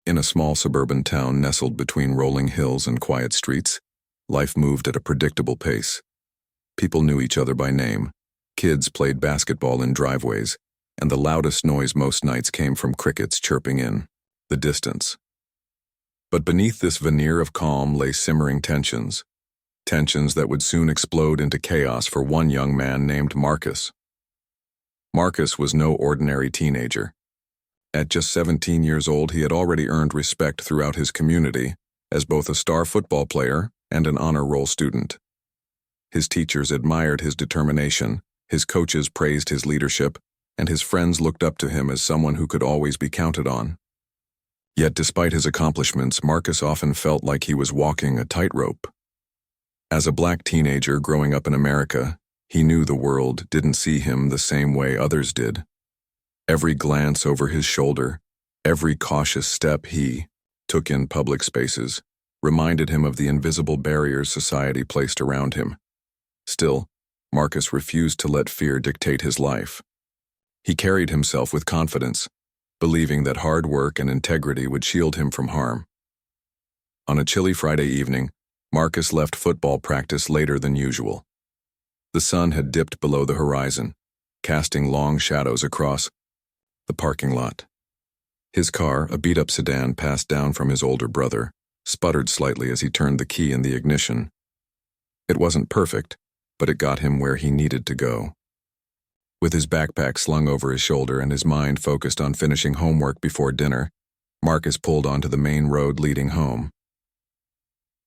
In a small suburban town nestled between rolling hills and quiet streets, life moved at a predictable pace. People knew each other by name. Kids played basketball in driveways, and the loudest noise most nights came from crickets chirping in the distance. But beneath this veneer of calm lay simmering tensions that would soon explode into chaos for one young man named Marcus. Marcus was no ordinary teenager. At just 17 years old, he had already earned respect throughout his community as both a star football player and an honor roll student. His teachers admired his determination, his coaches praised his leadership, and his friends looked up to him as someone who could always be counted on. Yet despite his accomplishments, Marcus often felt like he was walking a tightrope. As a black teenager growing up in America, he knew the world didn't see him the same way others did. Every glance over his shoulder, every cautious step he took in public spaces, reminded him of the invisible barriers society placed around him. Still, Marcus refused to let fear dictate his life. He carried himself with confidence, believing that hard work and integrity would shield him from harm. On a chilly Friday evening, Marcus left football practice later than usual. The sun had dipped below the horizon, casting long shadows across the parking lot. His car, a beat-up sedan passed down from his older brother, sputtered slightly as he turned the key in the ignition. It wasn't perfect, but it got him where he needed to go. With his backpack slung over his shoulder and his mind focused on finishing homework before dinner, Marcus pulled onto the main road leading home.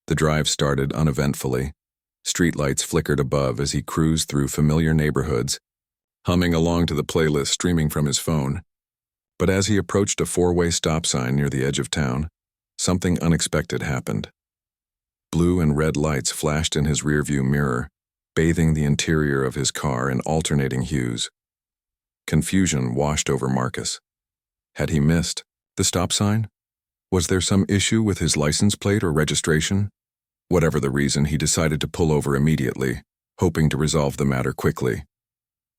The drive started uneventfully. Streetlights flickered above as he cruised through familiar neighborhoods, humming along to the playlist streaming from his phone. But as he approached a four-way stop sign near the edge of town, something unexpected happened. Blue and red lights flashed in his rearview mirror, bathing the interior of his car in alternating hues. Confusion washed over Marcus. Had he missed the stop sign? Was there some issue with his license plate or registration? Whatever the reason, he decided to pull over immediately, hoping to resolve the matter quickly.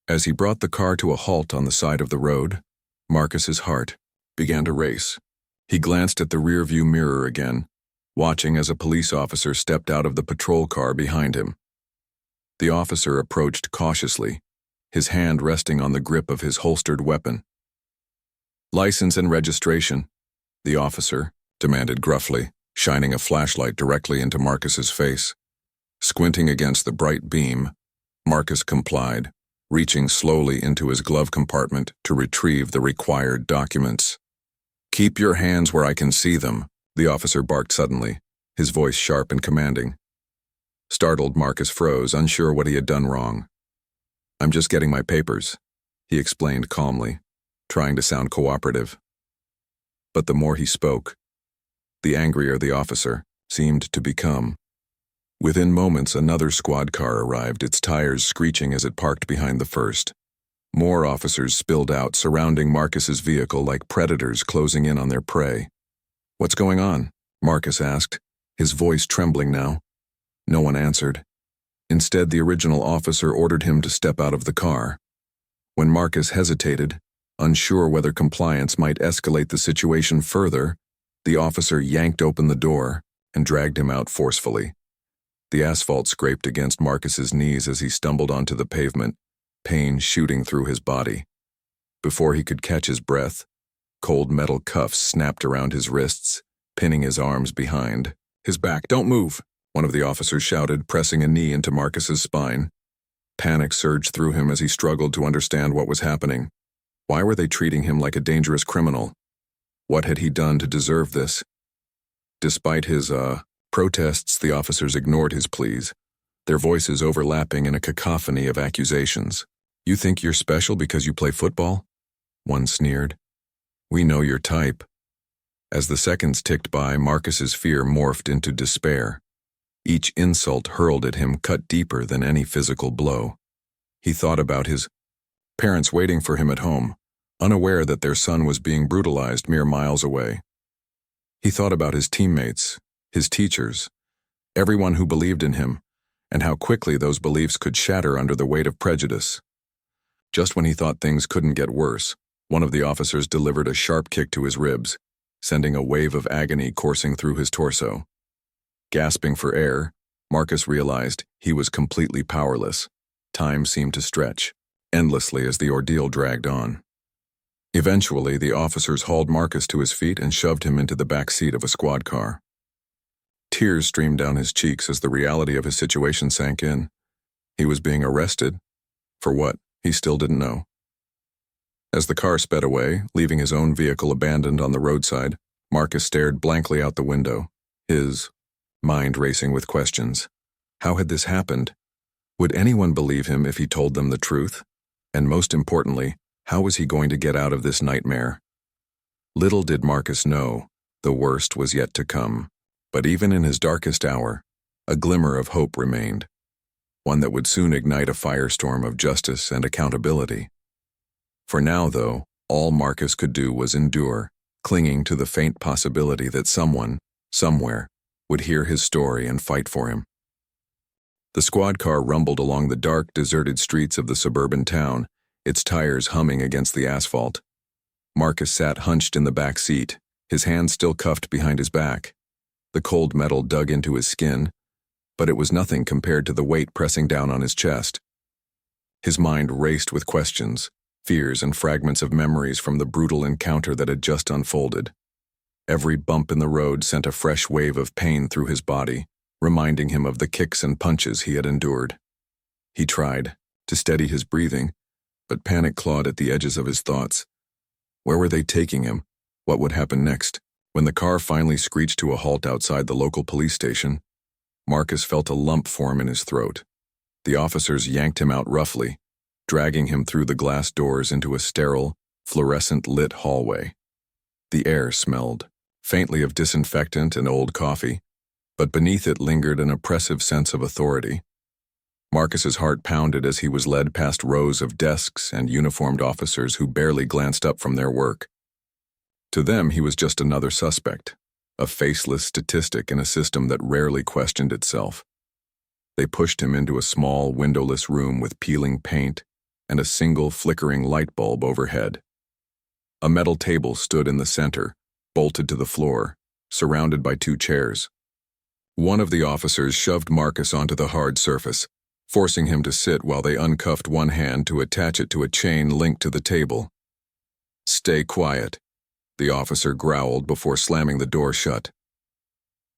As he brought the car to a halt on the side of the road, Marcus's heart began to race. He glanced at the rearview mirror again, watching as a police officer stepped out of the patrol car behind him. The officer approached cautiously, his hand resting on the grip of his holstered weapon. "License and registration," the officer demanded gruffly, shining a flashlight directly into Marcus's face. Squinting against the bright beam, Marcus complied, reaching slowly into his glove compartment to retrieve the required documents. "Keep your hands where I can see them," the officer barked suddenly, his voice sharp and commanding. Startled, Marcus froze, unsure what he had done wrong. "I'm just getting my papers," he explained calmly, trying to sound cooperative. But the more he spoke, the angrier the officer seemed to become. Within moments, another squad car arrived, its tires screeching as it parked behind the first. More officers spilled out, surrounding Marcus's vehicle like predators closing in on their prey. "What's going on?" Marcus asked, his voice trembling now. No one answered. Instead, the original officer ordered him to step out of the car. When Marcus hesitated, unsure whether compliance might escalate the situation further, the officer yanked open the door and dragged him out forcefully. The asphalt scraped against Marcus's knees as he stumbled onto the pavement, pain shooting through his body. Before he could catch his breath, cold metal cuffs snapped around his wrists, pinning his arms behind his back. "Don't move," one of the officers shouted, pressing a knee into Marcus's spine. Panic surged through him as he struggled to understand what was happening. Why were they treating him like a dangerous criminal? What had he done to deserve this? Despite his, protests, the officers ignored his pleas, their voices overlapping in a cacophony of accusations. "You think you're special because you play football?" one sneered. "We know your type." As the seconds ticked by, Marcus's fear morphed into despair. Each insult hurled at him cut deeper than any physical blow. He thought about his parents waiting for him at home, unaware that their son was being brutalized mere miles away. He thought about his teammates, his teachers, everyone who believed in him, and how quickly those beliefs could shatter under the weight of prejudice. Just when he thought things couldn't get worse, one of the officers delivered a sharp kick to his ribs, sending a wave of agony coursing through his torso. Gasping for air, Marcus realized he was completely powerless. Time seemed to stretch endlessly as the ordeal dragged on. Eventually, the officers hauled Marcus to his feet and shoved him into the back seat of a squad car. Tears streamed down his cheeks as the reality of his situation sank in. He was being arrested. For what? He still didn't know. As the car sped away, leaving his own vehicle abandoned on the roadside, Marcus stared blankly out the window, his mind racing with questions. How had this happened? Would anyone believe him if he told them the truth? And most importantly, how was he going to get out of this nightmare? Little did Marcus know, the worst was yet to come. But even in his darkest hour, a glimmer of hope remained, one that would soon ignite a firestorm of justice and accountability. For now, though, all Marcus could do was endure, clinging to the faint possibility that someone, somewhere, would hear his story and fight for him. The squad car rumbled along the dark, deserted streets of the suburban town, its tires humming against the asphalt. Marcus sat hunched in the back seat, his hands still cuffed behind his back. The cold metal dug into his skin, but it was nothing compared to the weight pressing down on his chest. His mind raced with questions, fears, and fragments of memories from the brutal encounter that had just unfolded. Every bump in the road sent a fresh wave of pain through his body, reminding him of the kicks and punches he had endured. He tried to steady his breathing, but panic clawed at the edges of his thoughts. Where were they taking him? What would happen next? When the car finally screeched to a halt outside the local police station, Marcus felt a lump form in his throat. The officers yanked him out roughly, dragging him through the glass doors into a sterile, fluorescent-lit hallway. The air smelled faintly of disinfectant and old coffee, but beneath it lingered an oppressive sense of authority. Marcus's heart pounded as he was led past rows of desks and uniformed officers who barely glanced up from their work. To them, he was just another suspect, a faceless statistic in a system that rarely questioned itself. They pushed him into a small, windowless room with peeling paint and a single flickering light bulb overhead. A metal table stood in the center, bolted to the floor, surrounded by 2 chairs. One of the officers shoved Marcus onto the hard surface, forcing him to sit while they uncuffed one hand to attach it to a chain linked to the table. "Stay quiet," the officer growled before slamming the door shut.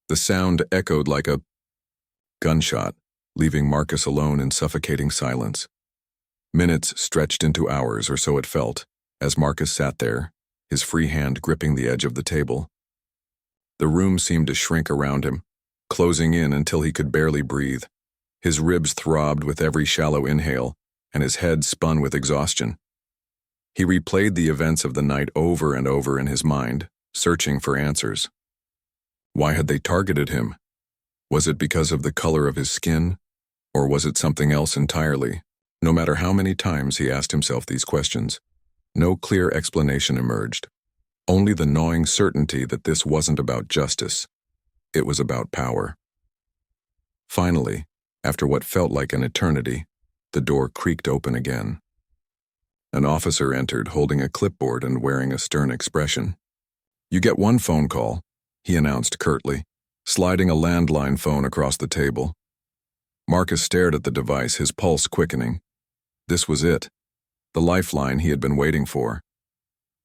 The sound echoed like a gunshot, leaving Marcus alone in suffocating silence. Minutes stretched into hours, or so it felt, as Marcus sat there, his free hand gripping the edge of the table. The room seemed to shrink around him, closing in until he could barely breathe. His ribs throbbed with every shallow inhale, and his head spun with exhaustion. He replayed the events of the night over and over in his mind, searching for answers. Why had they targeted him? Was it because of the color of his skin? Or was it something else entirely? No matter how many times he asked himself these questions, no clear explanation emerged. Only the gnawing certainty that this wasn't about justice. It was about power. Finally, after what felt like an eternity, the door creaked open again. An officer entered holding a clipboard and wearing a stern expression. "You get one phone call," he announced curtly, sliding a landline phone across the table. Marcus stared at the device, his pulse quickening. This was it, the lifeline he had been waiting for.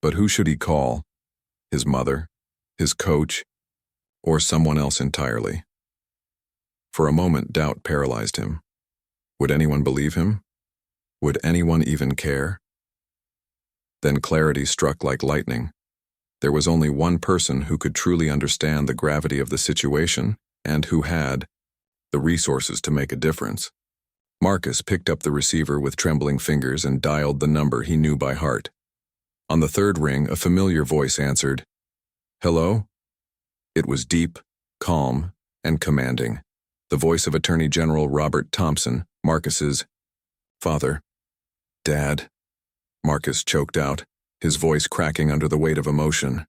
But who should he call? His mother? His coach? Or someone else entirely? For a moment, doubt paralyzed him. Would anyone believe him? Would anyone even care? Then clarity struck like lightning. There was only one person who could truly understand the gravity of the situation and who had the resources to make a difference. Marcus picked up the receiver with trembling fingers and dialed the number he knew by heart. On the third ring, a familiar voice answered. "Hello?" It was deep, calm, and commanding. The voice of Attorney General Robert Thompson, Marcus's father. "Dad," Marcus choked out, his voice cracking under the weight of emotion.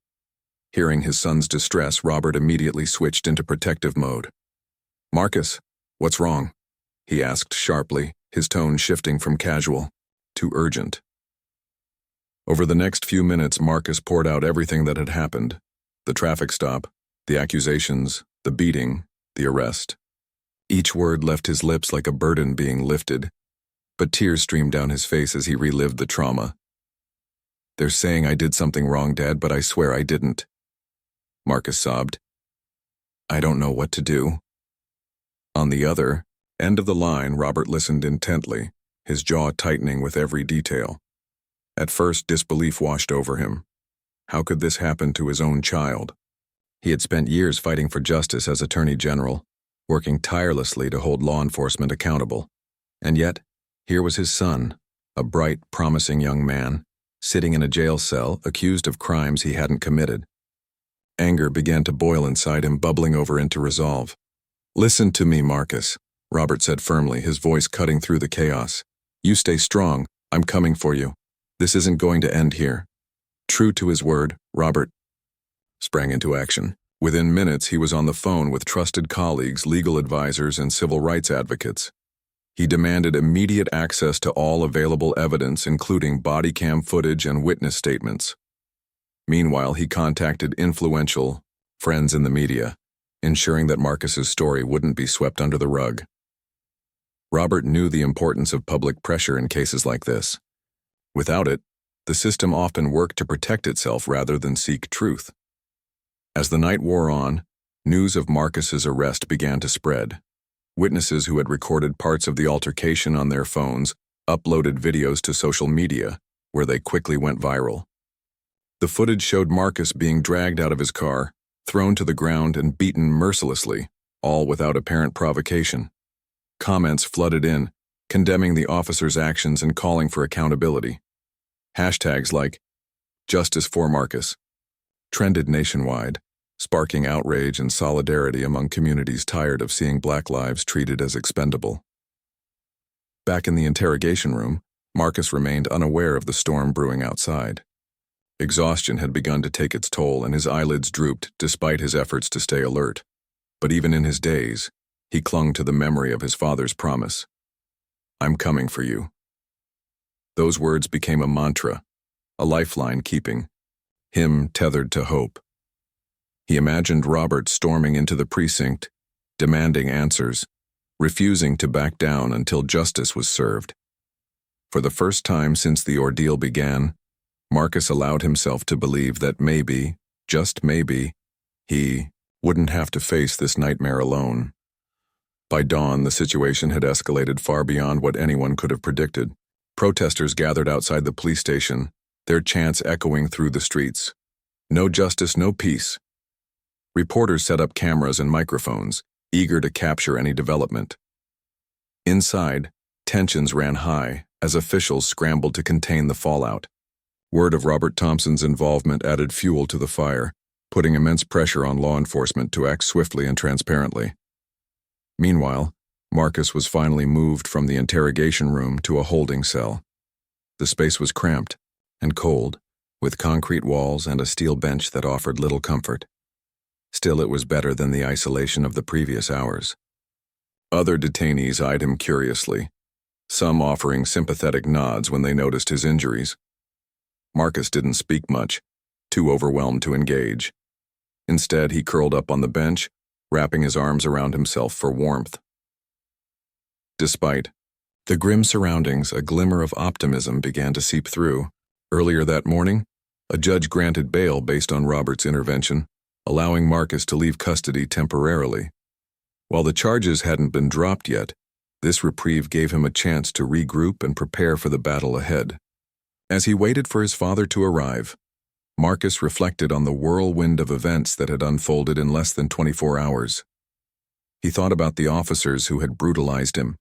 Hearing his son's distress, Robert immediately switched into protective mode. "Marcus, what's wrong?" he asked sharply, his tone shifting from casual to urgent. Over the next few minutes, Marcus poured out everything that had happened. The traffic stop, the accusations, the beating, the arrest. Each word left his lips like a burden being lifted, but tears streamed down his face as he relived the trauma. "They're saying I did something wrong, Dad, but I swear I didn't." Marcus sobbed. "I don't know what to do." On the other end of the line, Robert listened intently, his jaw tightening with every detail. At first, disbelief washed over him. How could this happen to his own child? He had spent years fighting for justice as Attorney General, working tirelessly to hold law enforcement accountable. And yet, here was his son, a bright, promising young man, sitting in a jail cell, accused of crimes he hadn't committed. Anger began to boil inside him, bubbling over into resolve. "Listen to me, Marcus," Robert said firmly, his voice cutting through the chaos. "You stay strong. I'm coming for you. This isn't going to end here." True to his word, Robert sprang into action. Within minutes, he was on the phone with trusted colleagues, legal advisors, and civil rights advocates. He demanded immediate access to all available evidence, including body cam footage and witness statements. Meanwhile, he contacted influential friends in the media, ensuring that Marcus's story wouldn't be swept under the rug. Robert knew the importance of public pressure in cases like this. Without it, the system often worked to protect itself rather than seek truth. As the night wore on, news of Marcus's arrest began to spread. Witnesses who had recorded parts of the altercation on their phones uploaded videos to social media, where they quickly went viral. The footage showed Marcus being dragged out of his car, thrown to the ground, and beaten mercilessly, all without apparent provocation. Comments flooded in, condemning the officer's actions and calling for accountability. Hashtags like "Justice for Marcus" trended nationwide, sparking outrage and solidarity among communities tired of seeing Black lives treated as expendable. Back in the interrogation room, Marcus remained unaware of the storm brewing outside. Exhaustion had begun to take its toll, and his eyelids drooped despite his efforts to stay alert. But even in his daze, he clung to the memory of his father's promise. "I'm coming for you." Those words became a mantra, a lifeline keeping him tethered to hope. He imagined Robert storming into the precinct, demanding answers, refusing to back down until justice was served. For the first time since the ordeal began, Marcus allowed himself to believe that maybe, just maybe, he wouldn't have to face this nightmare alone. By dawn, the situation had escalated far beyond what anyone could have predicted. Protesters gathered outside the police station, their chants echoing through the streets. "No justice, no peace." Reporters set up cameras and microphones, eager to capture any development. Inside, tensions ran high as officials scrambled to contain the fallout. Word of Robert Thompson's involvement added fuel to the fire, putting immense pressure on law enforcement to act swiftly and transparently. Meanwhile, Marcus was finally moved from the interrogation room to a holding cell. The space was cramped and cold, with concrete walls and a steel bench that offered little comfort. Still, it was better than the isolation of the previous hours. Other detainees eyed him curiously, some offering sympathetic nods when they noticed his injuries. Marcus didn't speak much, too overwhelmed to engage. Instead, he curled up on the bench, wrapping his arms around himself for warmth. Despite the grim surroundings, a glimmer of optimism began to seep through. Earlier that morning, a judge granted bail based on Robert's intervention, allowing Marcus to leave custody temporarily. While the charges hadn't been dropped yet, this reprieve gave him a chance to regroup and prepare for the battle ahead. As he waited for his father to arrive, Marcus reflected on the whirlwind of events that had unfolded in less than 24 hours. He thought about the officers who had brutalized him,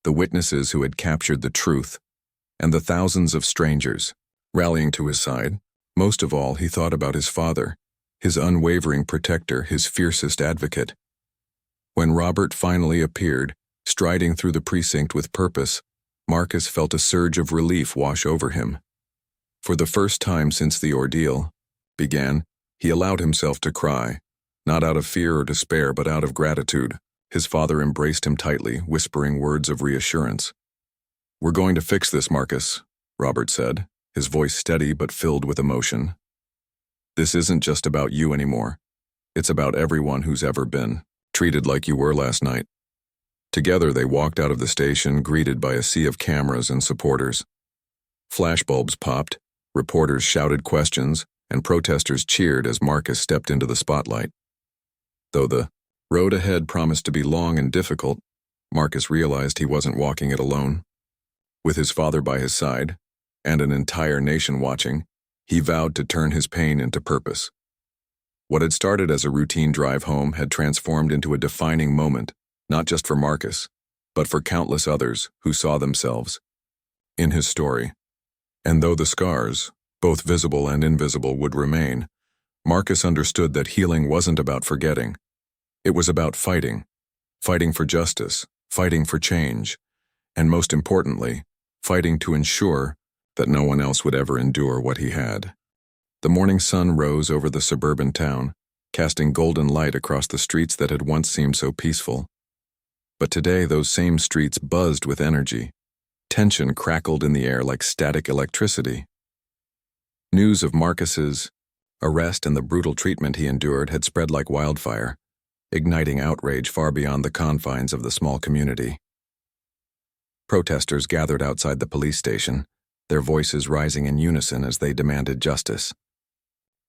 the witnesses who had captured the truth, and the thousands of strangers rallying to his side. Most of all, he thought about his father, his unwavering protector, his fiercest advocate. When Robert finally appeared, striding through the precinct with purpose, Marcus felt a surge of relief wash over him. For the first time since the ordeal began, he allowed himself to cry, not out of fear or despair, but out of gratitude. His father embraced him tightly, whispering words of reassurance. "We're going to fix this, Marcus," Robert said, his voice steady but filled with emotion. This isn't just about you anymore. It's about everyone who's ever been treated like you were last night. Together they walked out of the station, greeted by a sea of cameras and supporters. Flashbulbs popped, reporters shouted questions, and protesters cheered as Marcus stepped into the spotlight. Though the road ahead promised to be long and difficult, Marcus realized he wasn't walking it alone. With his father by his side, and an entire nation watching, he vowed to turn his pain into purpose. What had started as a routine drive home had transformed into a defining moment, not just for Marcus, but for countless others who saw themselves in his story. And though the scars, both visible and invisible, would remain, Marcus understood that healing wasn't about forgetting. It was about fighting for justice, fighting for change, and most importantly, fighting to ensure that no one else would ever endure what he had. The morning sun rose over the suburban town, casting golden light across the streets that had once seemed so peaceful. But today those same streets buzzed with energy. Tension crackled in the air like static electricity. News of Marcus's arrest and the brutal treatment he endured had spread like wildfire, igniting outrage far beyond the confines of the small community. Protesters gathered outside the police station, their voices rising in unison as they demanded justice.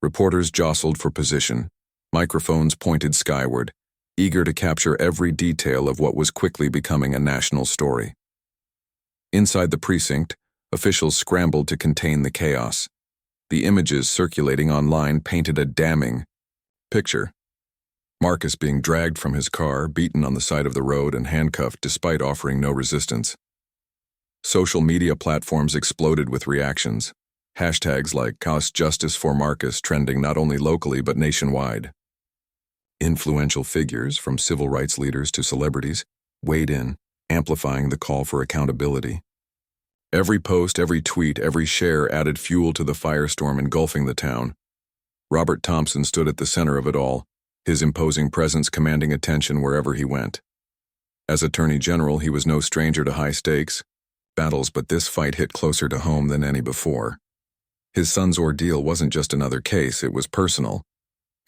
Reporters jostled for position, microphones pointed skyward, eager to capture every detail of what was quickly becoming a national story. Inside the precinct, officials scrambled to contain the chaos. The images circulating online painted a damning picture. Marcus being dragged from his car, beaten on the side of the road and handcuffed despite offering no resistance. Social media platforms exploded with reactions, hashtags like "Cost Justice for Marcus" trending not only locally but nationwide. Influential figures, from civil rights leaders to celebrities, weighed in, amplifying the call for accountability. Every post, every tweet, every share added fuel to the firestorm engulfing the town. Robert Thompson stood at the center of it all, his imposing presence commanding attention wherever he went. As Attorney General, he was no stranger to high-stakes battles, but this fight hit closer to home than any before. His son's ordeal wasn't just another case, it was personal,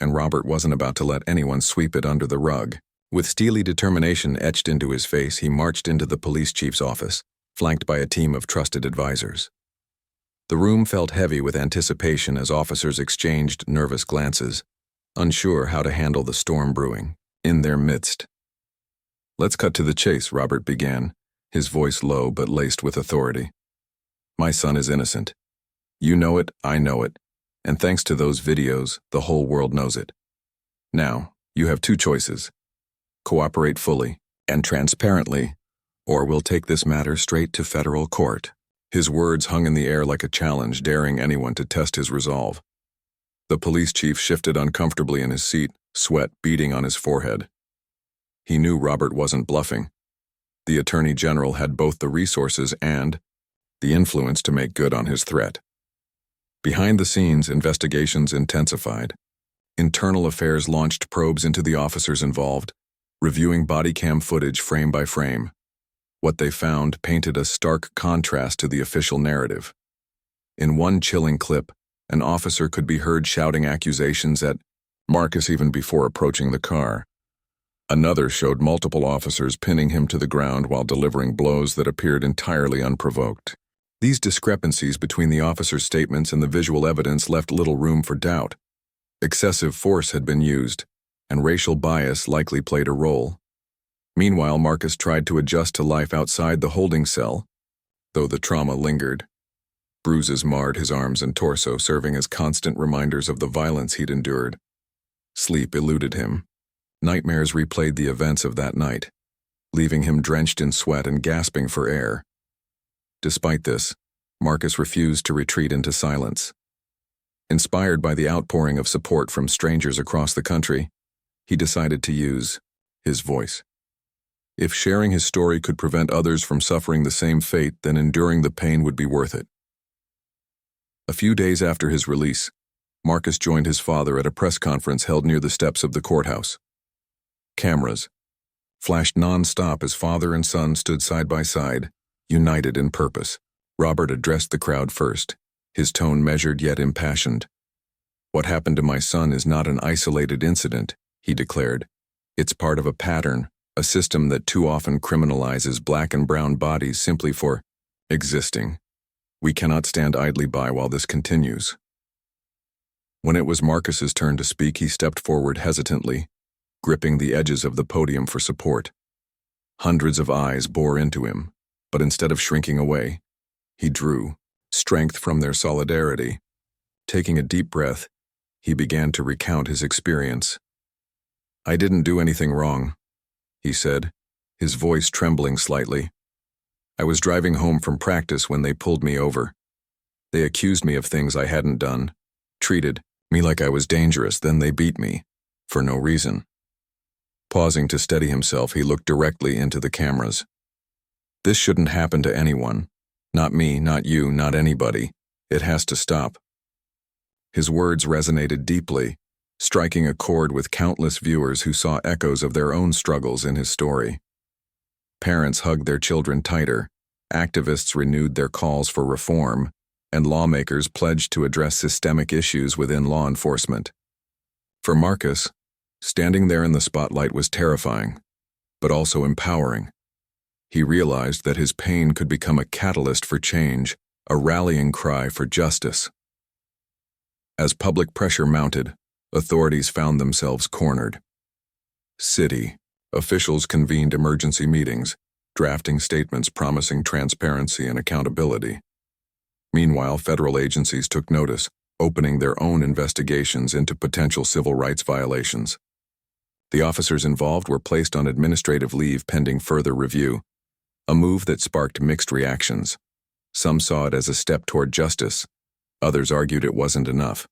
and Robert wasn't about to let anyone sweep it under the rug. With steely determination etched into his face, he marched into the police chief's office, flanked by a team of trusted advisors. The room felt heavy with anticipation as officers exchanged nervous glances, unsure how to handle the storm brewing in their midst. "Let's cut to the chase," Robert began, his voice low but laced with authority. "My son is innocent. You know it, I know it, and thanks to those videos, the whole world knows it. Now, you have two choices. Cooperate fully and transparently, or we'll take this matter straight to federal court." His words hung in the air like a challenge, daring anyone to test his resolve. The police chief shifted uncomfortably in his seat, sweat beading on his forehead. He knew Robert wasn't bluffing. The Attorney General had both the resources and the influence to make good on his threat. Behind the scenes, investigations intensified. Internal Affairs launched probes into the officers involved, reviewing body cam footage frame by frame. What they found painted a stark contrast to the official narrative. In one chilling clip, an officer could be heard shouting accusations at Marcus even before approaching the car. Another showed multiple officers pinning him to the ground while delivering blows that appeared entirely unprovoked. These discrepancies between the officers' statements and the visual evidence left little room for doubt. Excessive force had been used, and racial bias likely played a role. Meanwhile, Marcus tried to adjust to life outside the holding cell, though the trauma lingered. Bruises marred his arms and torso, serving as constant reminders of the violence he'd endured. Sleep eluded him. Nightmares replayed the events of that night, leaving him drenched in sweat and gasping for air. Despite this, Marcus refused to retreat into silence. Inspired by the outpouring of support from strangers across the country, he decided to use his voice. If sharing his story could prevent others from suffering the same fate, then enduring the pain would be worth it. A few days after his release, Marcus joined his father at a press conference held near the steps of the courthouse. Cameras flashed non-stop as father and son stood side by side, united in purpose. Robert addressed the crowd first, his tone measured yet impassioned. "What happened to my son is not an isolated incident," he declared. "It's part of a pattern, a system that too often criminalizes black and brown bodies simply for existing. We cannot stand idly by while this continues." When it was Marcus's turn to speak, he stepped forward hesitantly, gripping the edges of the podium for support. Hundreds of eyes bore into him, but instead of shrinking away, he drew strength from their solidarity. Taking a deep breath, he began to recount his experience. "I didn't do anything wrong," he said, his voice trembling slightly. "I was driving home from practice when they pulled me over. They accused me of things I hadn't done, treated me like I was dangerous, then they beat me, for no reason." Pausing to steady himself, he looked directly into the cameras. "This shouldn't happen to anyone. Not me, not you, not anybody. It has to stop." His words resonated deeply, striking a chord with countless viewers who saw echoes of their own struggles in his story. Parents hugged their children tighter, activists renewed their calls for reform, and lawmakers pledged to address systemic issues within law enforcement. For Marcus, standing there in the spotlight was terrifying, but also empowering. He realized that his pain could become a catalyst for change, a rallying cry for justice. As public pressure mounted, authorities found themselves cornered. City officials convened emergency meetings, drafting statements promising transparency and accountability. Meanwhile, federal agencies took notice, opening their own investigations into potential civil rights violations. The officers involved were placed on administrative leave pending further review, a move that sparked mixed reactions. Some saw it as a step toward justice. Others argued it wasn't enough.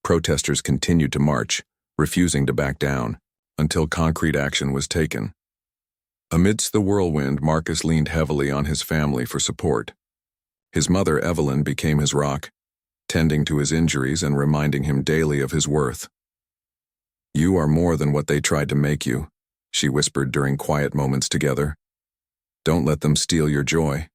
Protesters continued to march, refusing to back down, until concrete action was taken. Amidst the whirlwind, Marcus leaned heavily on his family for support. His mother, Evelyn, became his rock, tending to his injuries and reminding him daily of his worth. "You are more than what they tried to make you," she whispered during quiet moments together. "Don't let them steal your joy."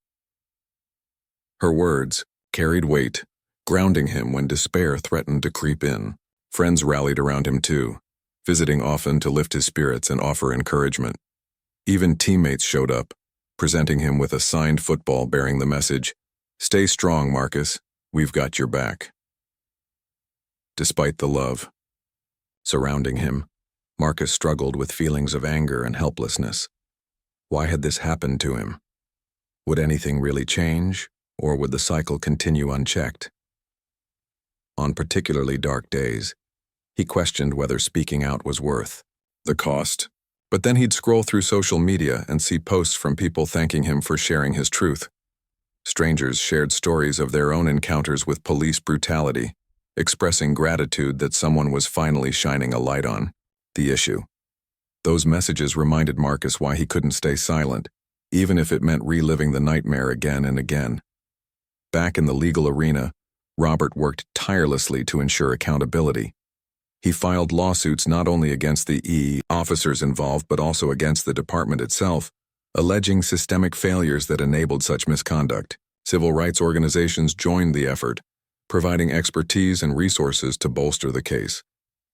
Her words carried weight, grounding him when despair threatened to creep in. Friends rallied around him too, visiting often to lift his spirits and offer encouragement. Even teammates showed up, presenting him with a signed football bearing the message, "Stay strong, Marcus. We've got your back." Despite the love surrounding him, Marcus struggled with feelings of anger and helplessness. Why had this happened to him? Would anything really change, or would the cycle continue unchecked? On particularly dark days, he questioned whether speaking out was worth the cost. But then he'd scroll through social media and see posts from people thanking him for sharing his truth. Strangers shared stories of their own encounters with police brutality, expressing gratitude that someone was finally shining a light on the issue. Those messages reminded Marcus why he couldn't stay silent, even if it meant reliving the nightmare again and again. Back in the legal arena, Robert worked tirelessly to ensure accountability. He filed lawsuits not only against the officers involved but also against the department itself, alleging systemic failures that enabled such misconduct. Civil rights organizations joined the effort, providing expertise and resources to bolster the case.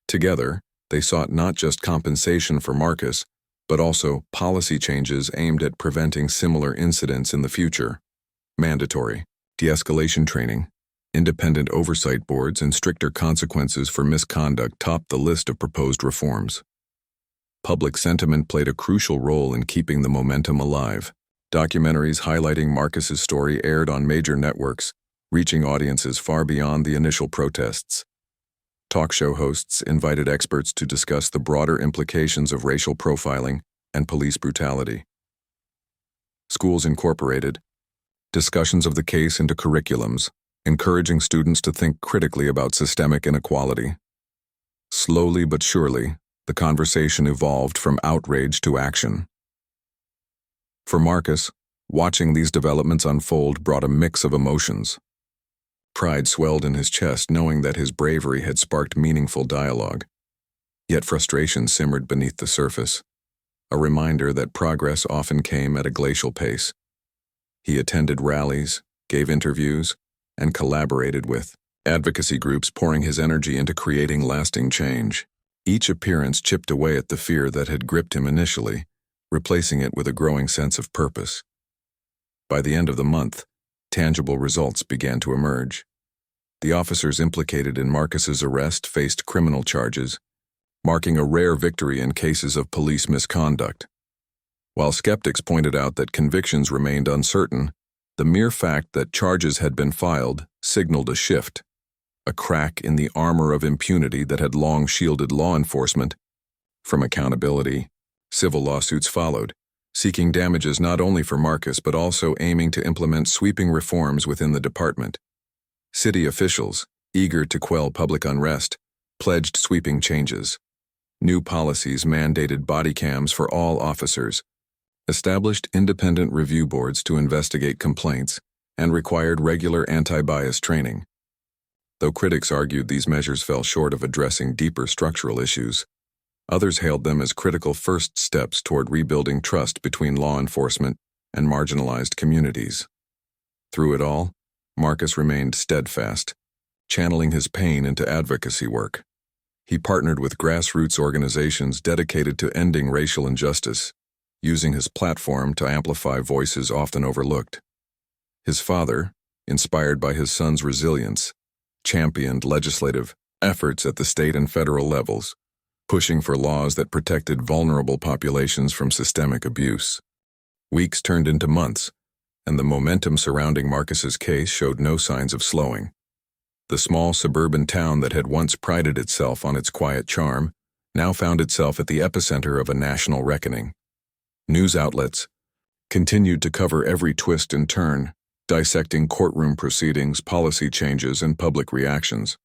Together, they sought not just compensation for Marcus, but also policy changes aimed at preventing similar incidents in the future. Mandatory de-escalation training, independent oversight boards, and stricter consequences for misconduct topped the list of proposed reforms. Public sentiment played a crucial role in keeping the momentum alive. Documentaries highlighting Marcus's story aired on major networks, reaching audiences far beyond the initial protests. Talk show hosts invited experts to discuss the broader implications of racial profiling and police brutality. Schools incorporated discussions of the case into curriculums, encouraging students to think critically about systemic inequality. Slowly but surely, the conversation evolved from outrage to action. For Marcus, watching these developments unfold brought a mix of emotions. Pride swelled in his chest knowing that his bravery had sparked meaningful dialogue. Yet frustration simmered beneath the surface, a reminder that progress often came at a glacial pace. He attended rallies, gave interviews, and collaborated with advocacy groups pouring his energy into creating lasting change. Each appearance chipped away at the fear that had gripped him initially, replacing it with a growing sense of purpose. By the end of the month, tangible results began to emerge. The officers implicated in Marcus's arrest faced criminal charges, marking a rare victory in cases of police misconduct. While skeptics pointed out that convictions remained uncertain, the mere fact that charges had been filed signaled a shift, a crack in the armor of impunity that had long shielded law enforcement from accountability. Civil lawsuits followed, seeking damages not only for Marcus but also aiming to implement sweeping reforms within the department. City officials, eager to quell public unrest, pledged sweeping changes. New policies mandated body cams for all officers, established independent review boards to investigate complaints, and required regular anti-bias training. Though critics argued these measures fell short of addressing deeper structural issues, others hailed them as critical first steps toward rebuilding trust between law enforcement and marginalized communities. Through it all, Marcus remained steadfast, channeling his pain into advocacy work. He partnered with grassroots organizations dedicated to ending racial injustice, using his platform to amplify voices often overlooked. His father, inspired by his son's resilience, championed legislative efforts at the state and federal levels, pushing for laws that protected vulnerable populations from systemic abuse. Weeks turned into months, and the momentum surrounding Marcus's case showed no signs of slowing. The small suburban town that had once prided itself on its quiet charm now found itself at the epicenter of a national reckoning. News outlets continued to cover every twist and turn, dissecting courtroom proceedings, policy changes, and public reactions.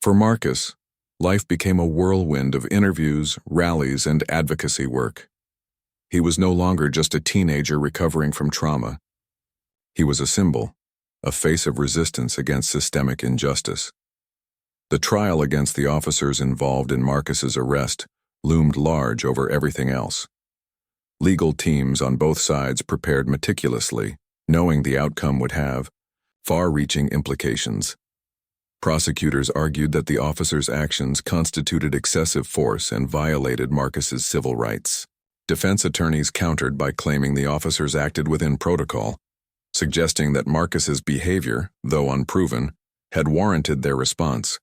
For Marcus, life became a whirlwind of interviews, rallies, and advocacy work. He was no longer just a teenager recovering from trauma. He was a symbol, a face of resistance against systemic injustice. The trial against the officers involved in Marcus's arrest loomed large over everything else. Legal teams on both sides prepared meticulously, knowing the outcome would have far-reaching implications. Prosecutors argued that the officers' actions constituted excessive force and violated Marcus's civil rights. Defense attorneys countered by claiming the officers acted within protocol, suggesting that Marcus's behavior, though unproven, had warranted their response.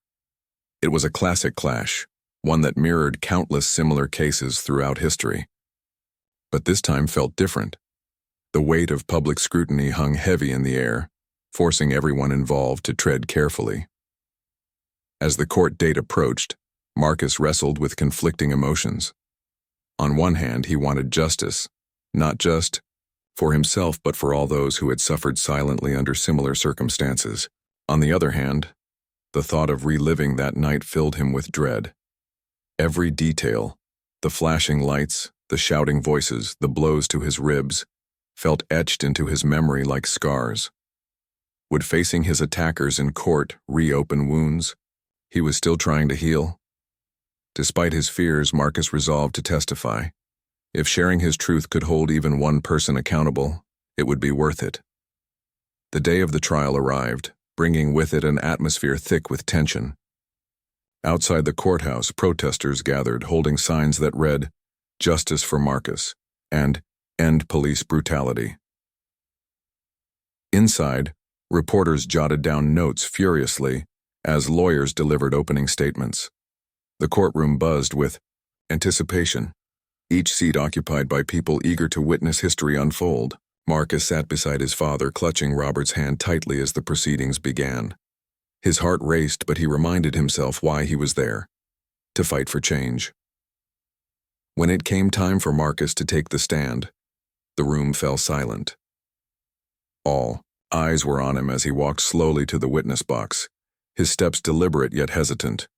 It was a classic clash, one that mirrored countless similar cases throughout history. But this time felt different. The weight of public scrutiny hung heavy in the air, forcing everyone involved to tread carefully. As the court date approached, Marcus wrestled with conflicting emotions. On one hand, he wanted justice, not just for himself but for all those who had suffered silently under similar circumstances. On the other hand, the thought of reliving that night filled him with dread. Every detail, the flashing lights, the shouting voices, the blows to his ribs, felt etched into his memory like scars. Would facing his attackers in court reopen wounds he was still trying to heal? Despite his fears, Marcus resolved to testify. If sharing his truth could hold even one person accountable, it would be worth it. The day of the trial arrived, bringing with it an atmosphere thick with tension. Outside the courthouse, protesters gathered, holding signs that read, "Justice for Marcus," and "End police brutality." Inside, reporters jotted down notes furiously as lawyers delivered opening statements. The courtroom buzzed with anticipation, each seat occupied by people eager to witness history unfold. Marcus sat beside his father, clutching Robert's hand tightly as the proceedings began. His heart raced, but he reminded himself why he was there: to fight for change. When it came time for Marcus to take the stand, the room fell silent. All eyes were on him as he walked slowly to the witness box, his steps deliberate yet hesitant.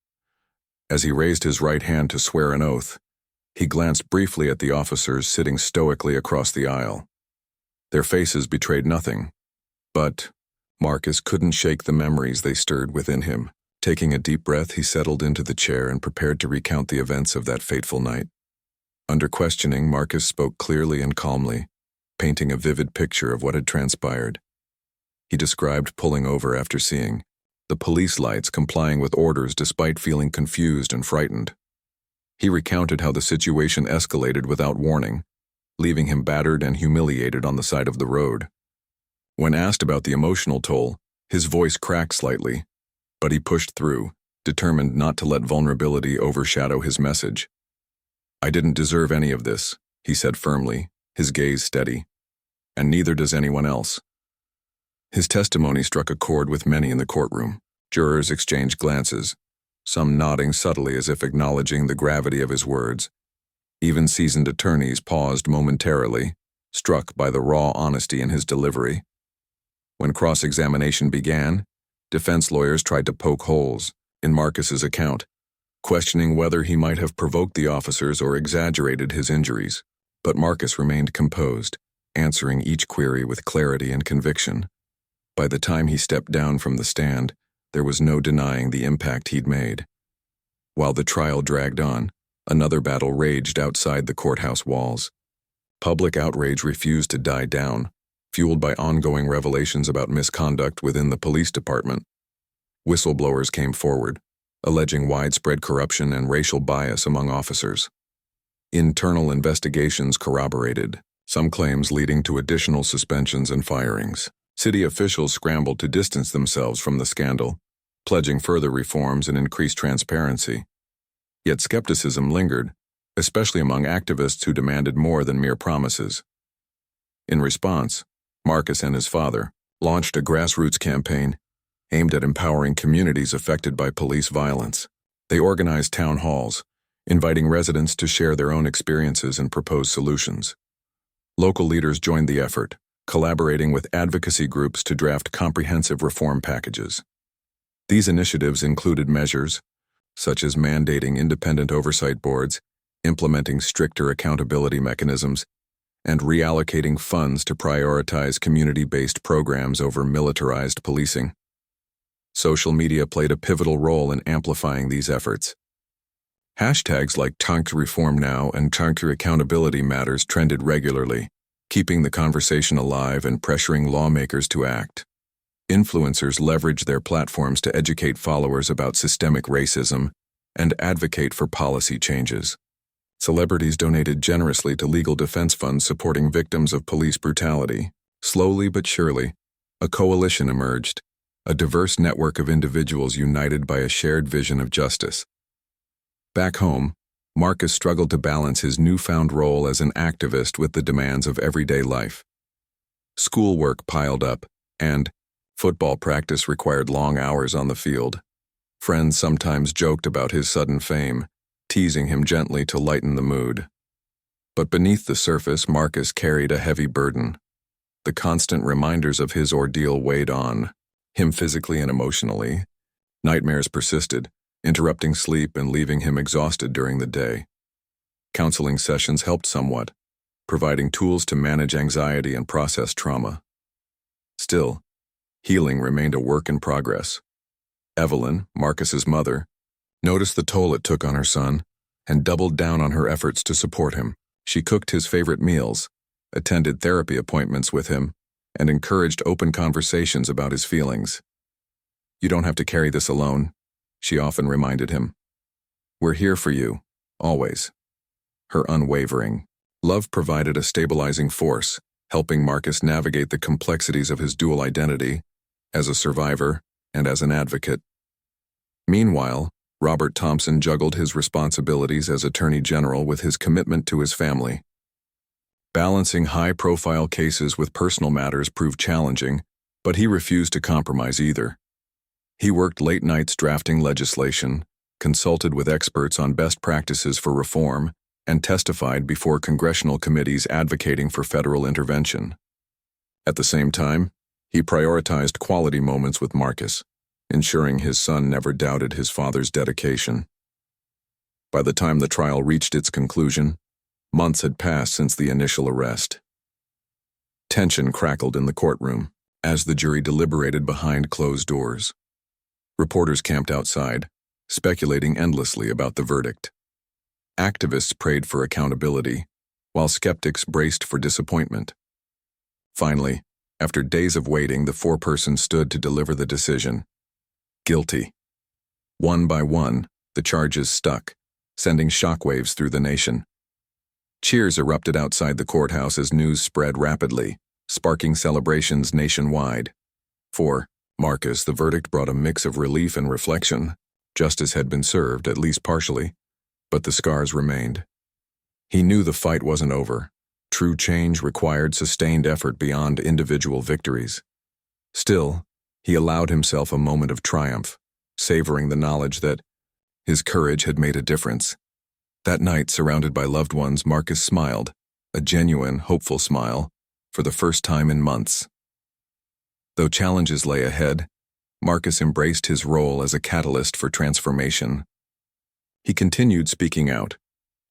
As he raised his right hand to swear an oath, he glanced briefly at the officers sitting stoically across the aisle. Their faces betrayed nothing, but Marcus couldn't shake the memories they stirred within him. Taking a deep breath, he settled into the chair and prepared to recount the events of that fateful night. Under questioning, Marcus spoke clearly and calmly, painting a vivid picture of what had transpired. He described pulling over after seeing the police lights complying with orders despite feeling confused and frightened. He recounted how the situation escalated without warning, leaving him battered and humiliated on the side of the road. When asked about the emotional toll, his voice cracked slightly, but he pushed through, determined not to let vulnerability overshadow his message. "I didn't deserve any of this," he said firmly, his gaze steady. "And neither does anyone else." His testimony struck a chord with many in the courtroom. Jurors exchanged glances, some nodding subtly as if acknowledging the gravity of his words. Even seasoned attorneys paused momentarily, struck by the raw honesty in his delivery. When cross-examination began, defense lawyers tried to poke holes in Marcus's account, questioning whether he might have provoked the officers or exaggerated his injuries. But Marcus remained composed, answering each query with clarity and conviction. By the time he stepped down from the stand, there was no denying the impact he'd made. While the trial dragged on, another battle raged outside the courthouse walls. Public outrage refused to die down, fueled by ongoing revelations about misconduct within the police department. Whistleblowers came forward, alleging widespread corruption and racial bias among officers. Internal investigations corroborated some claims, leading to additional suspensions and firings. City officials scrambled to distance themselves from the scandal, pledging further reforms and increased transparency. Yet skepticism lingered, especially among activists who demanded more than mere promises. In response, Marcus and his father launched a grassroots campaign aimed at empowering communities affected by police violence. They organized town halls, inviting residents to share their own experiences and propose solutions. Local leaders joined the effort, collaborating with advocacy groups to draft comprehensive reform packages. These initiatives included measures such as mandating independent oversight boards, implementing stricter accountability mechanisms, and reallocating funds to prioritize community-based programs over militarized policing. Social media played a pivotal role in amplifying these efforts. Hashtags like #TankReformNow and #TankAccountabilityMatters trended regularly, keeping the conversation alive and pressuring lawmakers to act. Influencers leveraged their platforms to educate followers about systemic racism and advocate for policy changes. Celebrities donated generously to legal defense funds supporting victims of police brutality. Slowly but surely, a coalition emerged, a diverse network of individuals united by a shared vision of justice. Back home, Marcus struggled to balance his newfound role as an activist with the demands of everyday life. Schoolwork piled up, and football practice required long hours on the field. Friends sometimes joked about his sudden fame, teasing him gently to lighten the mood. But beneath the surface, Marcus carried a heavy burden. The constant reminders of his ordeal weighed on him physically and emotionally. Nightmares persisted, interrupting sleep and leaving him exhausted during the day. Counseling sessions helped somewhat, providing tools to manage anxiety and process trauma. Still, healing remained a work in progress. Evelyn, Marcus's mother, noticed the toll it took on her son and doubled down on her efforts to support him. She cooked his favorite meals, attended therapy appointments with him, and encouraged open conversations about his feelings. "You don't have to carry this alone," she often reminded him. "We're here for you, always." Her unwavering love provided a stabilizing force, helping Marcus navigate the complexities of his dual identity, as a survivor and as an advocate. Meanwhile, Robert Thompson juggled his responsibilities as Attorney General with his commitment to his family. Balancing high-profile cases with personal matters proved challenging, but he refused to compromise either. He worked late nights drafting legislation, consulted with experts on best practices for reform, and testified before congressional committees advocating for federal intervention. At the same time, he prioritized quality moments with Marcus, ensuring his son never doubted his father's dedication. By the time the trial reached its conclusion, months had passed since the initial arrest. Tension crackled in the courtroom as the jury deliberated behind closed doors. Reporters camped outside, speculating endlessly about the verdict. Activists prayed for accountability, while skeptics braced for disappointment. Finally, after days of waiting, the foreperson stood to deliver the decision. Guilty. One by one, the charges stuck, sending shockwaves through the nation. Cheers erupted outside the courthouse as news spread rapidly, sparking celebrations nationwide. For Marcus, the verdict brought a mix of relief and reflection. Justice had been served, at least partially, but the scars remained. He knew the fight wasn't over. True change required sustained effort beyond individual victories. Still, he allowed himself a moment of triumph, savoring the knowledge that his courage had made a difference. That night, surrounded by loved ones, Marcus smiled, a genuine, hopeful smile, for the first time in months. Though challenges lay ahead, Marcus embraced his role as a catalyst for transformation. He continued speaking out,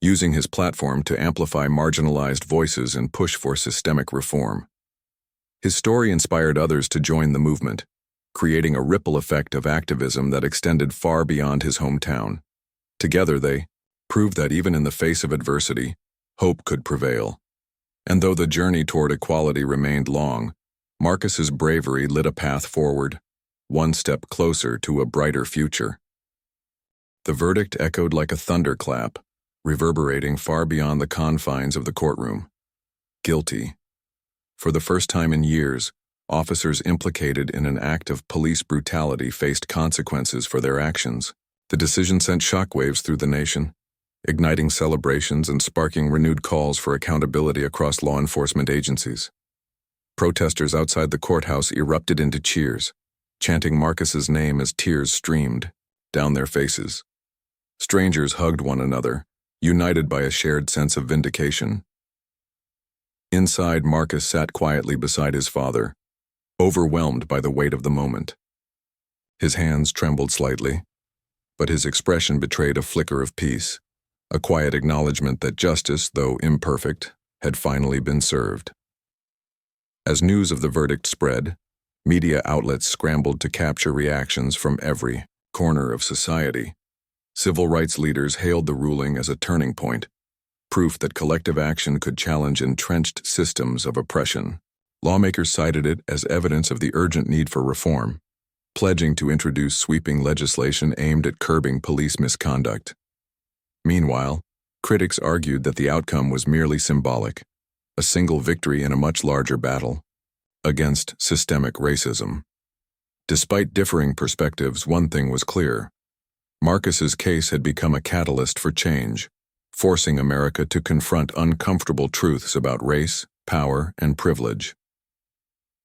using his platform to amplify marginalized voices and push for systemic reform. His story inspired others to join the movement, creating a ripple effect of activism that extended far beyond his hometown. Together they proved that even in the face of adversity, hope could prevail. And though the journey toward equality remained long, Marcus's bravery lit a path forward, one step closer to a brighter future. The verdict echoed like a thunderclap, reverberating far beyond the confines of the courtroom. Guilty. For the first time in years, officers implicated in an act of police brutality faced consequences for their actions. The decision sent shockwaves through the nation, igniting celebrations and sparking renewed calls for accountability across law enforcement agencies. Protesters outside the courthouse erupted into cheers, chanting Marcus's name as tears streamed down their faces. Strangers hugged one another, united by a shared sense of vindication. Inside, Marcus sat quietly beside his father, overwhelmed by the weight of the moment. His hands trembled slightly, but his expression betrayed a flicker of peace, a quiet acknowledgement that justice, though imperfect, had finally been served. As news of the verdict spread, media outlets scrambled to capture reactions from every corner of society. Civil rights leaders hailed the ruling as a turning point, proof that collective action could challenge entrenched systems of oppression. Lawmakers cited it as evidence of the urgent need for reform, pledging to introduce sweeping legislation aimed at curbing police misconduct. Meanwhile, critics argued that the outcome was merely symbolic, a single victory in a much larger battle against systemic racism. Despite differing perspectives, one thing was clear. Marcus's case had become a catalyst for change, forcing America to confront uncomfortable truths about race, power, and privilege.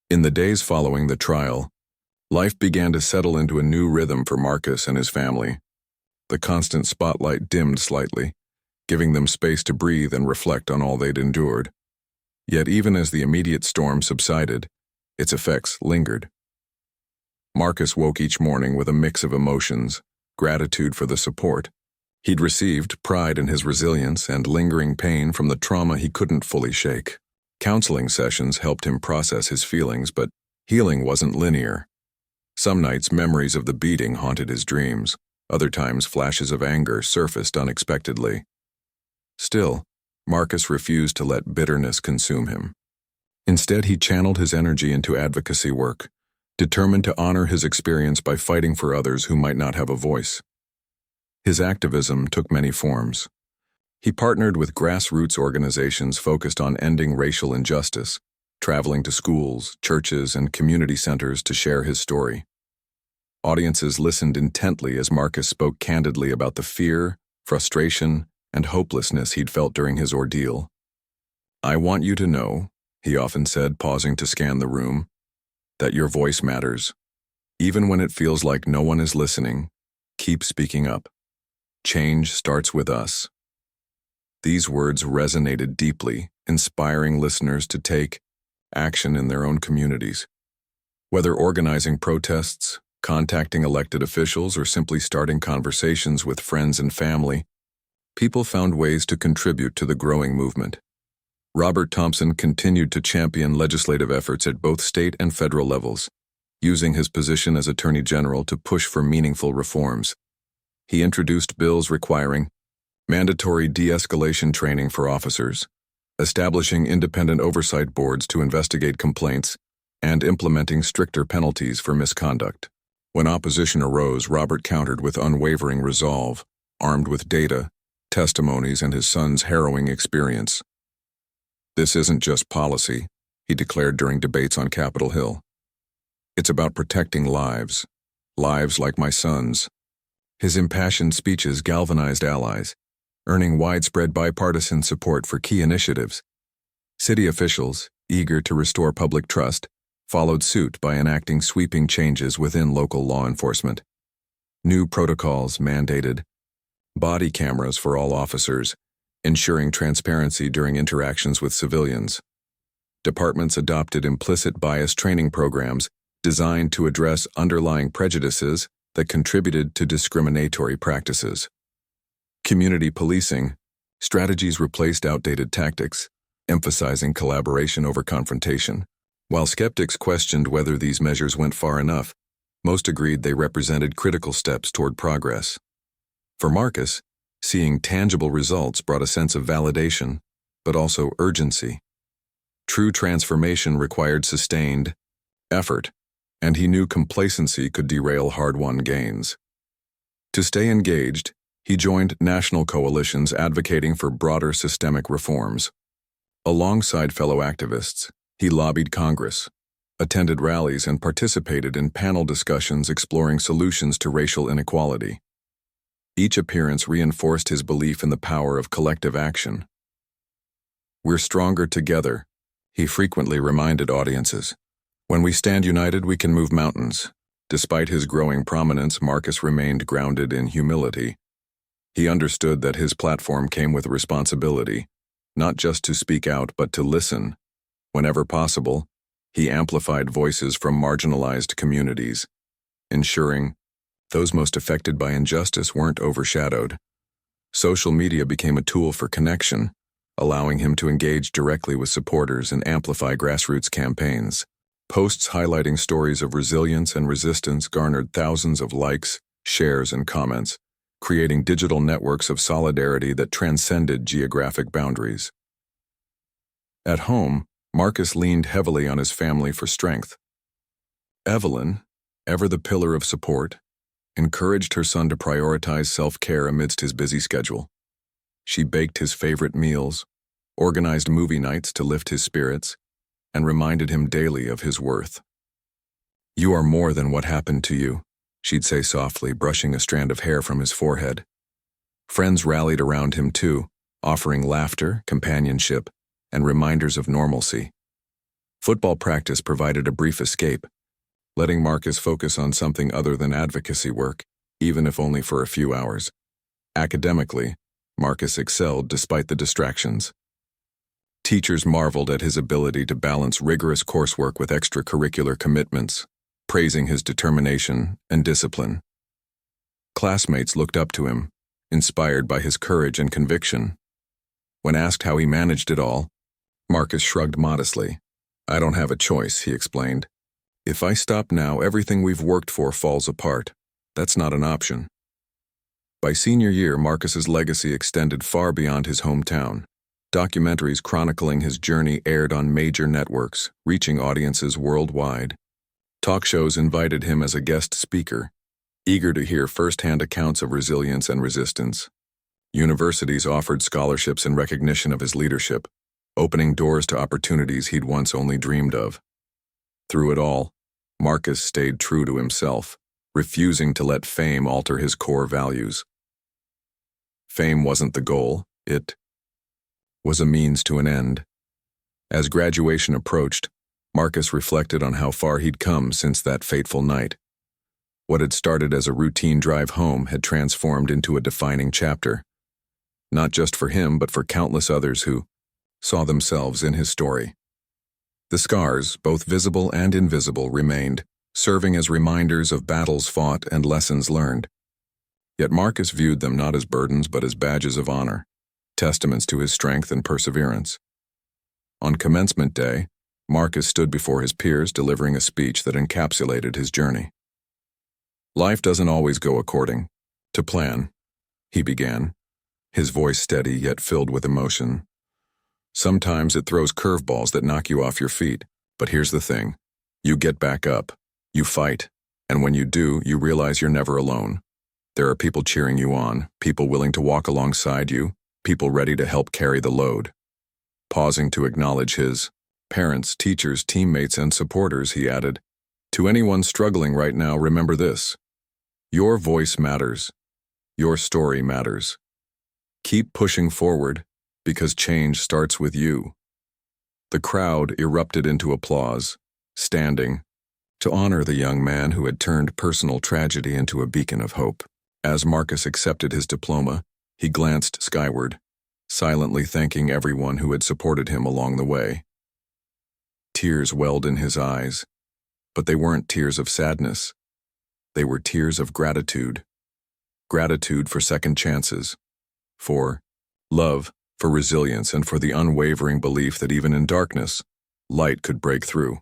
In the days following the trial, life began to settle into a new rhythm for Marcus and his family. The constant spotlight dimmed slightly, giving them space to breathe and reflect on all they'd endured. Yet even as the immediate storm subsided, its effects lingered. Marcus woke each morning with a mix of emotions, gratitude for the support he'd received, pride in his resilience, and lingering pain from the trauma he couldn't fully shake. Counseling sessions helped him process his feelings, but healing wasn't linear. Some nights, memories of the beating haunted his dreams. Other times, flashes of anger surfaced unexpectedly. Still, Marcus refused to let bitterness consume him. Instead, he channeled his energy into advocacy work, determined to honor his experience by fighting for others who might not have a voice. His activism took many forms. He partnered with grassroots organizations focused on ending racial injustice, traveling to schools, churches, and community centers to share his story. Audiences listened intently as Marcus spoke candidly about the fear, frustration, and hopelessness he'd felt during his ordeal. "I want you to know," he often said, pausing to scan the room, "that your voice matters. Even when it feels like no one is listening, keep speaking up. Change starts with us." These words resonated deeply, inspiring listeners to take action in their own communities. Whether organizing protests, contacting elected officials, or simply starting conversations with friends and family, people found ways to contribute to the growing movement. Robert Thompson continued to champion legislative efforts at both state and federal levels, using his position as Attorney General to push for meaningful reforms. He introduced bills requiring mandatory de-escalation training for officers, establishing independent oversight boards to investigate complaints, and implementing stricter penalties for misconduct. When opposition arose, Robert countered with unwavering resolve, armed with data, testimonies, and his son's harrowing experience. "This isn't just policy," he declared during debates on Capitol Hill. "It's about protecting lives, lives like my son's." His impassioned speeches galvanized allies, earning widespread bipartisan support for key initiatives. City officials, eager to restore public trust, followed suit by enacting sweeping changes within local law enforcement. New protocols mandated body cameras for all officers, ensuring transparency during interactions with civilians. Departments adopted implicit bias training programs designed to address underlying prejudices that contributed to discriminatory practices. Community policing strategies replaced outdated tactics, emphasizing collaboration over confrontation. While skeptics questioned whether these measures went far enough, most agreed they represented critical steps toward progress. For Marcus, seeing tangible results brought a sense of validation, but also urgency. True transformation required sustained effort, and he knew complacency could derail hard-won gains. To stay engaged, he joined national coalitions advocating for broader systemic reforms. Alongside fellow activists, he lobbied Congress, attended rallies, and participated in panel discussions exploring solutions to racial inequality. Each appearance reinforced his belief in the power of collective action. "We're stronger together," he frequently reminded audiences. "When we stand united, we can move mountains." Despite his growing prominence, Marcus remained grounded in humility. He understood that his platform came with a responsibility, not just to speak out but to listen. Whenever possible, he amplified voices from marginalized communities, ensuring those most affected by injustice weren't overshadowed. Social media became a tool for connection, allowing him to engage directly with supporters and amplify grassroots campaigns. Posts highlighting stories of resilience and resistance garnered thousands of likes, shares, and comments, creating digital networks of solidarity that transcended geographic boundaries. At home, Marcus leaned heavily on his family for strength. Evelyn, ever the pillar of support, encouraged her son to prioritize self-care amidst his busy schedule. She baked his favorite meals, organized movie nights to lift his spirits, and reminded him daily of his worth. "You are more than what happened to you," she'd say softly, brushing a strand of hair from his forehead. Friends rallied around him too, offering laughter, companionship, and reminders of normalcy. Football practice provided a brief escape, letting Marcus focus on something other than advocacy work, even if only for a few hours. Academically, Marcus excelled despite the distractions. Teachers marveled at his ability to balance rigorous coursework with extracurricular commitments, praising his determination and discipline. Classmates looked up to him, inspired by his courage and conviction. When asked how he managed it all, Marcus shrugged modestly. "I don't have a choice," he explained. "If I stop now, everything we've worked for falls apart. That's not an option." By senior year, Marcus's legacy extended far beyond his hometown. Documentaries chronicling his journey aired on major networks, reaching audiences worldwide. Talk shows invited him as a guest speaker, eager to hear firsthand accounts of resilience and resistance. Universities offered scholarships in recognition of his leadership, opening doors to opportunities he'd once only dreamed of. Through it all, Marcus stayed true to himself, refusing to let fame alter his core values. Fame wasn't the goal, it was a means to an end. As graduation approached, Marcus reflected on how far he'd come since that fateful night. What had started as a routine drive home had transformed into a defining chapter, not just for him but for countless others who saw themselves in his story. The scars, both visible and invisible, remained, serving as reminders of battles fought and lessons learned. Yet Marcus viewed them not as burdens but as badges of honor, testaments to his strength and perseverance. On commencement day, Marcus stood before his peers delivering a speech that encapsulated his journey. "Life doesn't always go according to plan," he began, his voice steady yet filled with emotion. "Sometimes it throws curveballs that knock you off your feet, but here's the thing. You get back up. You fight. And when you do, you realize you're never alone. There are people cheering you on, people willing to walk alongside you, people ready to help carry the load. Pausing to acknowledge his parents, teachers, teammates, and supporters, he added, "To anyone struggling right now, remember this. Your voice matters. Your story matters. Keep pushing forward, because change starts with you." The crowd erupted into applause, standing, to honor the young man who had turned personal tragedy into a beacon of hope. As Marcus accepted his diploma, he glanced skyward, silently thanking everyone who had supported him along the way. Tears welled in his eyes, but they weren't tears of sadness. They were tears of gratitude. Gratitude for second chances, for love, for resilience, and for the unwavering belief that even in darkness, light could break through.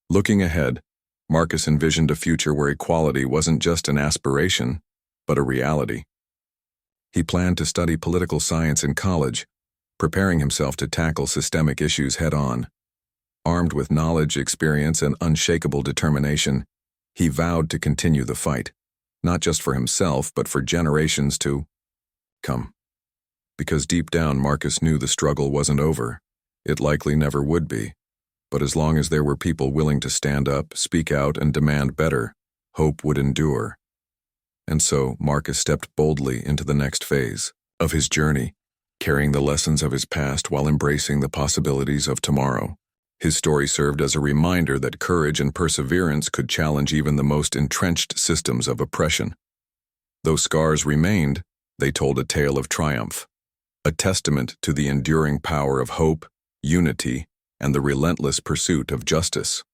Looking ahead, Marcus envisioned a future where equality wasn't just an aspiration, but a reality. He planned to study political science in college, preparing himself to tackle systemic issues head-on. Armed with knowledge, experience, and unshakable determination, he vowed to continue the fight, not just for himself, but for generations to come. Because deep down, Marcus knew the struggle wasn't over. It likely never would be. But as long as there were people willing to stand up, speak out, and demand better, hope would endure. And so, Marcus stepped boldly into the next phase of his journey, carrying the lessons of his past while embracing the possibilities of tomorrow. His story served as a reminder that courage and perseverance could challenge even the most entrenched systems of oppression. Though scars remained, they told a tale of triumph, a testament to the enduring power of hope, unity, and the relentless pursuit of justice.